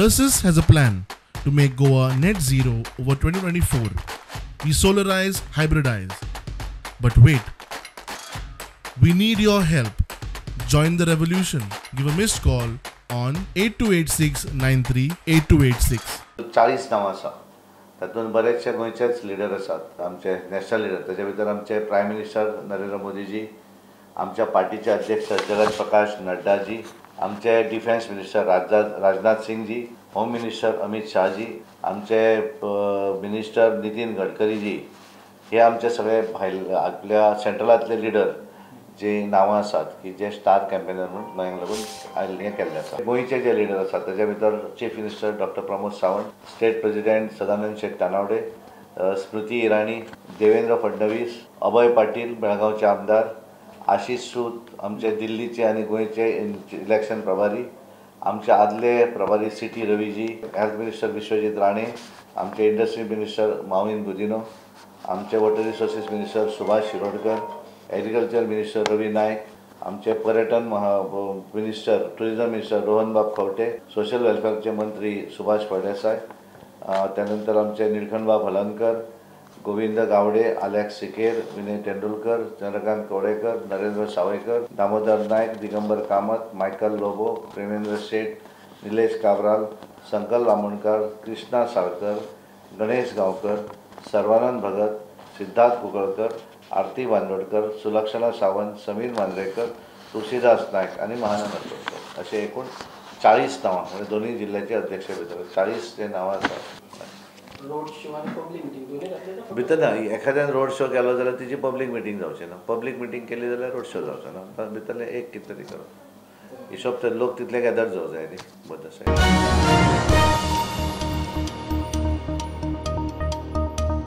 Tursus has a plan to make Goa net zero over 2024. We solarize, hybridize. But wait, we need your help. Join the revolution. Give a missed call on 828693 8286. 40 नांवां आसा तातूंत बरेचशे गोंयचेच leader आसात आमचे national leader ताचे भितर आमचे prime minister Narendra Modiji आमच्या पार्टीचे अध्यक्ष जगत प्रकाश नड्डाजी आमचे defence minister Rajnath Singh ji home minister Amit Shah ji आमचे मिनिस्टर नितीन गडकरीजी हे आमचे सगळे भायले आपल्या सेंट्रलांतले लिडर जे नांवां आसात की जे स्टार कॅम्पेनर म्हणून गोंयांक लागून हें केल्ले आसा गोंयचे जे लिडर आसात ताचे भितर chief minister doctor Pramod Sawant state president Sadanand Shet Tanavade Smriti Irani Devendra Fadnavis Abhay Patil बेळगांवचे आमदार आशीष सूद आमचे दिल्लीचे आनी गोंयचे इलेक्शन प्रभारी आमचे आदले प्रभारी C T Ravi ji health minister Vishwajit Rane आमचे इंडस्ट्री मिनिस्टर माविन गुदिनो आमचे water resources minister Subhash Shirodkar agriculture minister Ravi Naik आमचे पर्यटन मिनिस्टर टुरिझम मिनिस्टर रोहनबाब खवटे सोशल वेलफेअरचे मंत्री सुभाष फळदेसाय त्यानंतर आमचे निळकंठबाब हलनकर गोविंद गावडे अलेक्स सिकेर विनय तेंडुलकर चंद्रकांत कवडेकर नरेंद्र सावयकर दामोदर नायक दिगंबर कामत मायकल लोबो प्रेमेंद्र शेठ निलेश काब्राल संकल रामणकर कृष्णा साळकर गणेश गांवकर सर्वानंद भगत सिद्धार्थ कुंकळकर आरती बांदोडकर सुलक्षणा सावंत समीर मांद्रेकर तुळशीदास नायक आणि महानंद अटोडकर असे एकूण 40 नांवां म्हणजे दोन्ही जिल्ह्याचे अध्यक्ष भितर 40 जे नांवां आसात भितर ना एखाद्यान रोड शो केलो जाल्यार तिची पब्लीक मिटींग जावची ना पब्लीक मिटींग केली जाल्यार रोड शो जावचो ना भितरले एक कितें तरी करप हिशोब तर लोक तितले गॅदर जावं जाय न्ही बद्दल